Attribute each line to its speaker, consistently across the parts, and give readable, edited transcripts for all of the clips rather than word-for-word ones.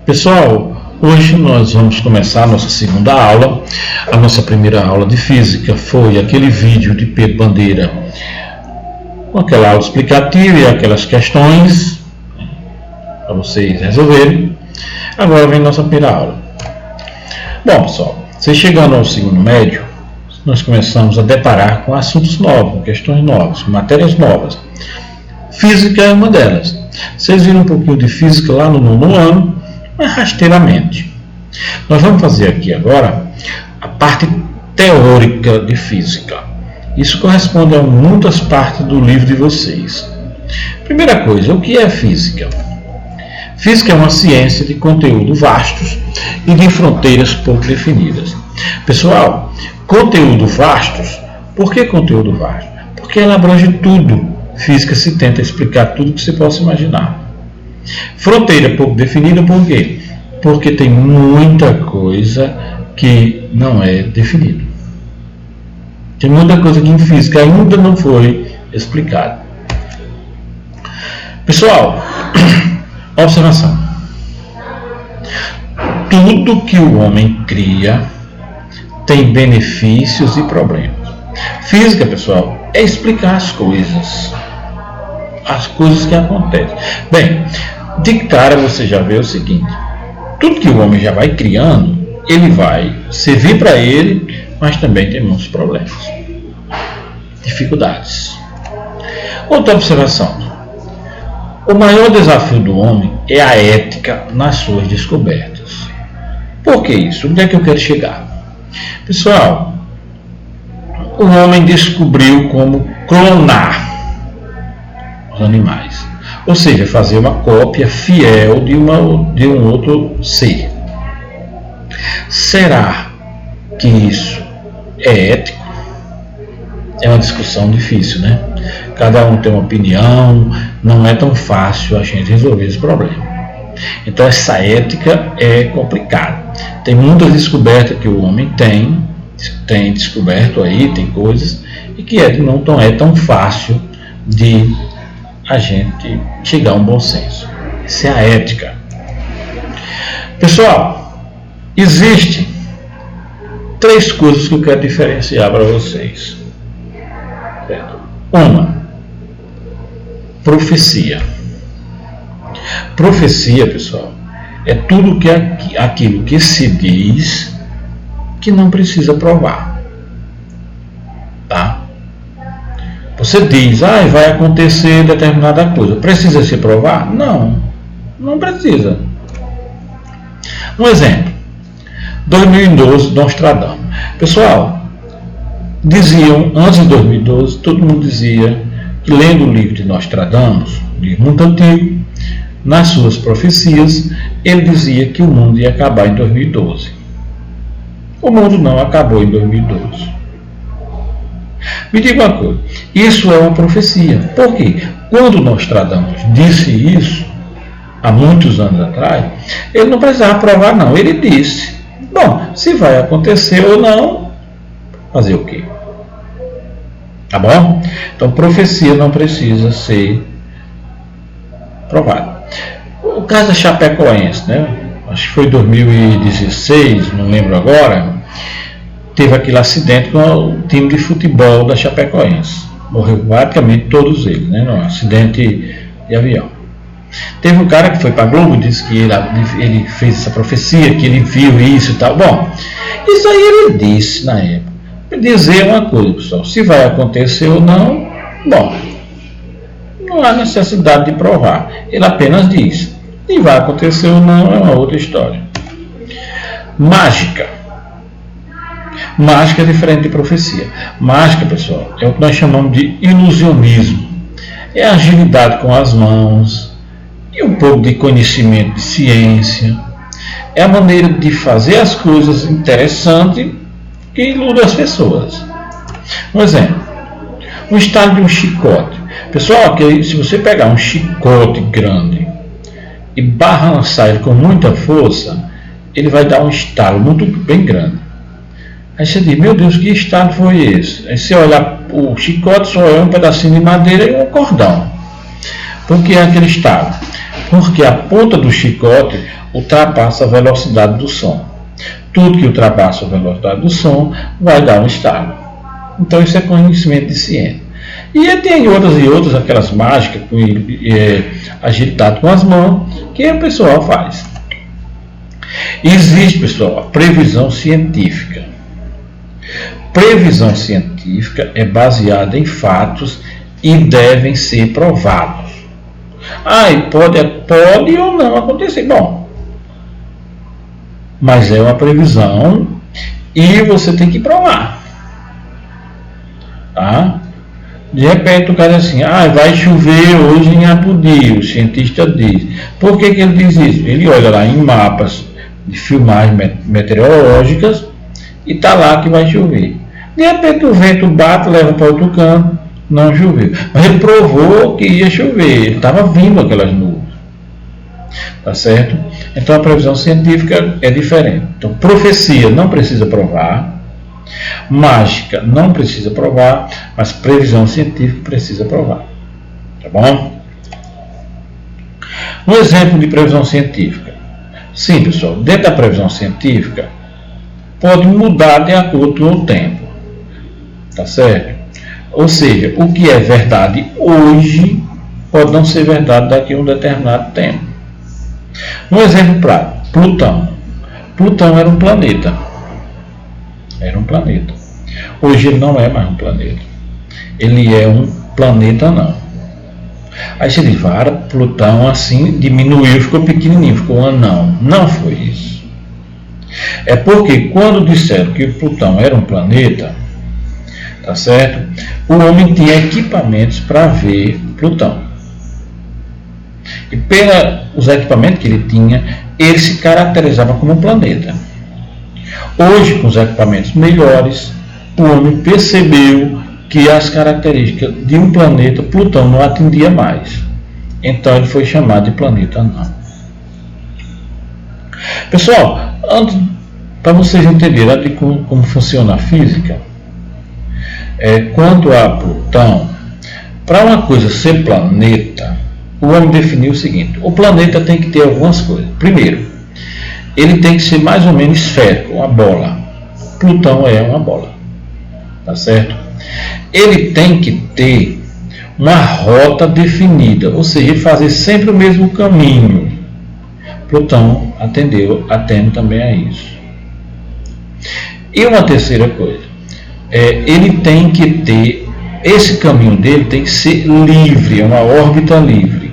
Speaker 1: Pessoal, hoje nós vamos começar a nossa segunda aula. A nossa primeira aula de física foi aquele vídeo de Pedro Bandeira com aquela aula explicativa e aquelas questões para vocês resolverem. Agora vem nossa primeira aula. Bom, pessoal, vocês chegando ao segundo médio, nós começamos a deparar com assuntos novos, com questões novas, com matérias novas. Física é uma delas. Vocês viram um pouquinho de física lá no nono ano, mas rasteiramente. Nós vamos fazer aqui agora a parte teórica de física. Isso corresponde a muitas partes do livro de vocês. Primeira coisa, o que é física? Física é uma ciência de conteúdo vastos e de fronteiras pouco definidas. Pessoal, conteúdo vastos, por que conteúdo vasto? Porque ela abrange tudo. Física se tenta explicar tudo que você possa imaginar. Fronteira pouco definida, por quê? Porque tem muita coisa que não é definida. Tem muita coisa que em física ainda não foi explicada. Pessoal, observação. Tudo que o homem cria tem benefícios e problemas. Física, pessoal, é explicar as coisas que acontecem. Bem, de cara você já vê o seguinte: tudo que o homem já vai criando, ele vai servir para ele, mas também tem muitos problemas, dificuldades. Outra observação: o maior desafio do homem é a ética nas suas descobertas. Por que isso? Onde é que eu quero chegar? Pessoal, o homem descobriu como clonar os animais, ou seja, fazer uma cópia fiel de um outro ser. Será que isso é ético? É uma discussão difícil, né? Cada um tem uma opinião, não é tão fácil a gente resolver esse problema. Então essa ética é complicada. Tem muitas descobertas que o homem tem descoberto aí, tem coisas, e que não é tão fácil de a gente chegar a um bom senso. Isso é a ética. Pessoal, existem 3 coisas que eu quero diferenciar para vocês. Certo? Uma, profecia. Profecia, pessoal, é tudo aquilo que se diz que não precisa provar. Tá? Você diz, vai acontecer determinada coisa. Precisa se provar? Não, não precisa. Um exemplo, 2012, Nostradamus. Pessoal, diziam, antes de 2012, todo mundo dizia que lendo o livro de Nostradamus, livro muito antigo, nas suas profecias, ele dizia que o mundo ia acabar em 2012. O mundo não acabou em 2012. Me diga uma coisa, isso é uma profecia. Por quê? Quando Nostradamus disse isso, há muitos anos atrás, ele não precisava provar não, ele disse. Bom, se vai acontecer ou não, fazer o quê? Tá bom? Então, profecia não precisa ser provada. O caso da Chapecoense, né? Acho que foi 2016, não lembro agora, teve aquele acidente com o time de futebol da Chapecoense. Morreu praticamente todos eles, né? Num acidente de avião. Teve um cara que foi para a Globo e disse que ele fez essa profecia, que ele viu isso e tal. Bom, isso aí ele disse na época. Para dizer uma coisa, pessoal, se vai acontecer ou não, bom, não há necessidade de provar. Ele apenas diz. Se vai acontecer ou não é uma outra história. Mágica. Mágica é diferente de profecia. Mágica, pessoal, é o que nós chamamos de ilusionismo. É a agilidade com as mãos e um pouco de conhecimento de ciência. É a maneira de fazer as coisas interessantes que ilude as pessoas. Um exemplo, um estalo de um chicote. Pessoal, se você pegar um chicote grande e balançar ele com muita força, ele vai dar um estalo bem grande. Aí você diz, meu Deus, que estalo foi esse? Aí você olha, o chicote só é um pedacinho de madeira e um cordão. Por que é aquele estalo? Porque a ponta do chicote ultrapassa a velocidade do som. Tudo que ultrapassa a velocidade do som vai dar um estalo. Então isso é conhecimento de ciência. E tem outras, aquelas mágicas, agitado com as mãos, que o pessoal faz. Existe, pessoal, a previsão científica. Previsão científica é baseada em fatos e devem ser provados. E pode ou não acontecer. Bom, mas é uma previsão e você tem que provar. Tá? De repente o cara diz assim, vai chover hoje em Apodi, o cientista diz. Por que ele diz isso? Ele olha lá em mapas de filmagens meteorológicas e está lá que vai chover. De repente o vento bate, leva para outro canto, não choveu. Mas ele provou que ia chover, ele estava vindo aquelas nuvens. Tá certo? Então a previsão científica é diferente. Então profecia não precisa provar, mágica não precisa provar, mas previsão científica precisa provar. Tá bom? Um exemplo de previsão científica. Sim, pessoal, dentro da previsão científica pode mudar de acordo com o tempo. Tá certo? Ou seja, o que é verdade hoje pode não ser verdade daqui a um determinado tempo. Um exemplo prático, Plutão. Plutão era um planeta. Hoje ele não é mais um planeta. Ele é um planeta não. Aí você diz, Plutão assim diminuiu, ficou pequenininho, ficou um anão. Não foi isso. É porque quando disseram que Plutão era um planeta, tá certo? O homem tinha equipamentos para ver Plutão. E pelos equipamentos que ele tinha, ele se caracterizava como um planeta. Hoje, com os equipamentos melhores, o homem percebeu que as características de um planeta, Plutão não atendia mais. Então ele foi chamado de planeta anão. Pessoal, para vocês entenderem como funciona a física, quanto a Plutão, para uma coisa ser planeta, o homem definiu o seguinte: o planeta tem que ter algumas coisas. Primeiro, ele tem que ser mais ou menos esférico, uma bola. Plutão é uma bola, tá certo? Ele tem que ter uma rota definida, ou seja, fazer sempre o mesmo caminho. Plutão atende também a isso. E uma terceira coisa, ele tem que ter, esse caminho dele tem que ser livre, é uma órbita livre.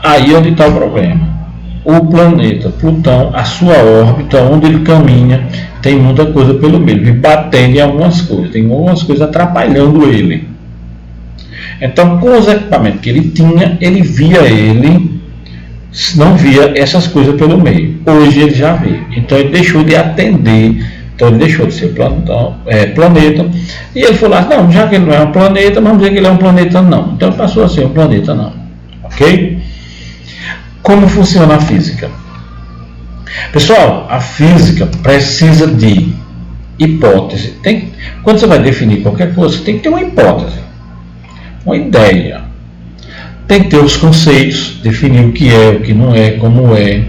Speaker 1: Aí onde está o problema. O planeta Plutão, a sua órbita, onde ele caminha, tem muita coisa pelo meio, ele batendo em algumas coisas, tem algumas coisas atrapalhando ele. Então, com os equipamentos que ele tinha, não via essas coisas pelo meio. Hoje ele já vê. Então ele deixou de atender, então ele deixou de ser planeta, e ele falou assim, não, já que ele não é um planeta, vamos dizer que ele é um planeta não. Então ele passou a ser um planeta não. Ok? Como funciona a física? Pessoal, a física precisa de hipótese. Quando você vai definir qualquer coisa, você tem que ter uma hipótese, uma ideia. Tem que ter os conceitos, definir o que é, o que não é, como é.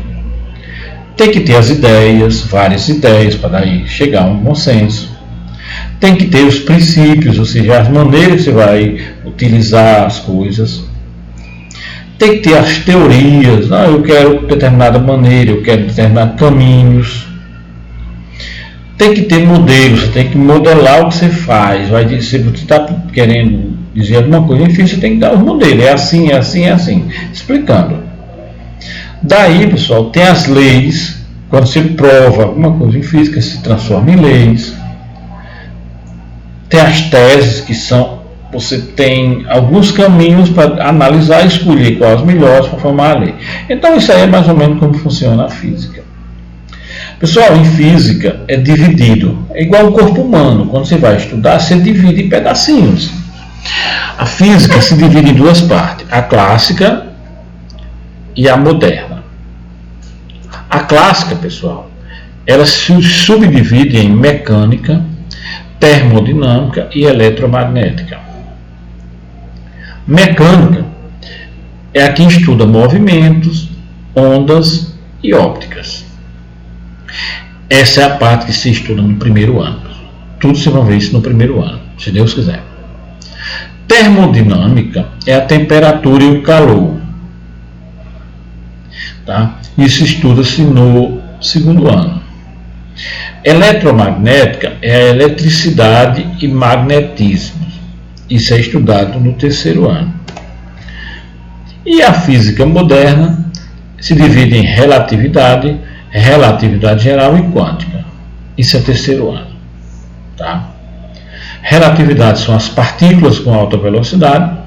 Speaker 1: Tem que ter as ideias, várias ideias, para daí chegar a um consenso. Tem que ter os princípios, ou seja, as maneiras que você vai utilizar as coisas. Tem que ter as teorias, eu quero determinada maneira, eu quero determinados caminhos. Tem que ter modelos, você tem que modelar o que você faz. Se você está querendo dizer alguma coisa, enfim, você tem que dar os modelos. É assim, é assim, é assim. Explicando. Daí, pessoal, tem as leis. Quando você prova alguma coisa em física, se transforma em leis. Tem as teses, que são... Você tem alguns caminhos para analisar e escolher quais os melhores para formar a lei. Então isso aí é mais ou menos como funciona a física. Pessoal, em física é dividido. É igual ao corpo humano. Quando você vai estudar, você divide em pedacinhos. A física se divide em duas partes. A clássica e a moderna. A clássica, pessoal, ela se subdivide em mecânica, termodinâmica e eletromagnética. Mecânica é a que estuda movimentos, ondas e ópticas. Essa é a parte que se estuda no primeiro ano. Tudo vocês vão ver isso no primeiro ano, se Deus quiser. Termodinâmica é a temperatura e o calor. Tá? Isso estuda-se no segundo ano. Eletromagnética é a eletricidade e magnetismo. Isso é estudado no terceiro ano. E a física moderna se divide em relatividade, relatividade geral e quântica. Isso é terceiro ano. Tá? Relatividade são as partículas com alta velocidade,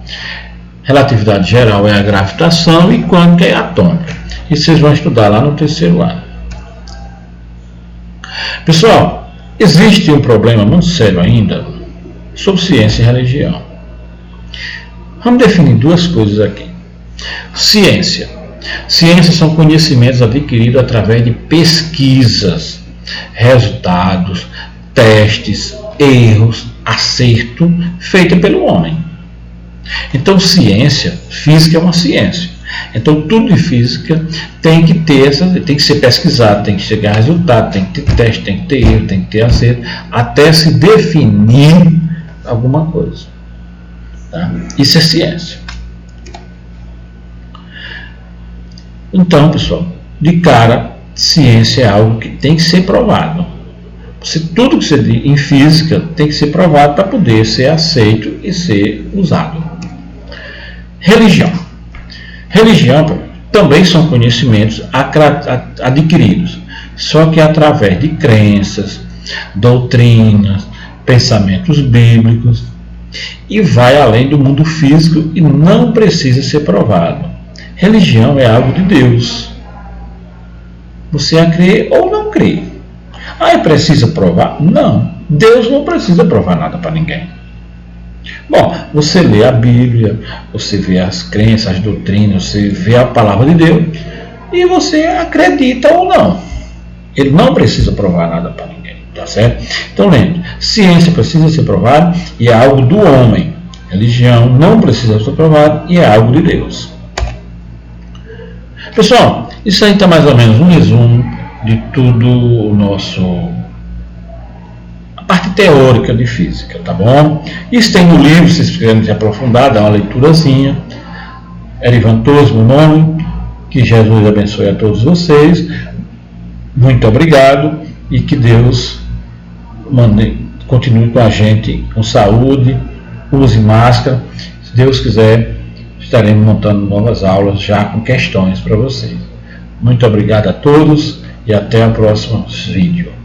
Speaker 1: relatividade geral é a gravitação e quântica é a atômica. Isso vocês vão estudar lá no terceiro ano. Pessoal, existe um problema muito sério ainda sobre ciência e religião. Vamos definir duas coisas aqui. Ciência. Ciência são conhecimentos adquiridos através de pesquisas, resultados, testes, erros, acerto feito pelo homem. Então, ciência, física é uma ciência. Então, tudo de física tem que ter tem que ser pesquisado, tem que chegar a resultado, tem que ter teste, tem que ter erro, tem que ter acerto, até se definir alguma coisa. Tá? Isso é ciência. Então, pessoal, de cara, ciência é algo que tem que ser provado. Tudo que você diz em física tem que ser provado para poder ser aceito e ser usado. Religião. Religião também são conhecimentos adquiridos, só que através de crenças, doutrinas, pensamentos bíblicos, e vai além do mundo físico e não precisa ser provado. Religião é algo de Deus. Você a crê ou não crê. Precisa provar? Não. Deus não precisa provar nada para ninguém. Bom, você lê a Bíblia, você vê as crenças, as doutrinas, você vê a palavra de Deus e você acredita ou não. Ele não precisa provar nada para ninguém, tá certo? Então lembre, ciência precisa ser provada e é algo do homem. Religião não precisa ser provada e é algo de Deus. Pessoal, isso aí está mais ou menos um resumo de tudo o a parte teórica de física, tá bom? Isso tem no livro, se vocês quiserem se aprofundar, dá uma leiturazinha. Erivan Torres, meu nome, que Jesus abençoe a todos vocês. Muito obrigado e que Deus continue com a gente com saúde, use máscara. Se Deus quiser, estaremos montando novas aulas já com questões para vocês. Muito obrigado a todos e até o próximo vídeo.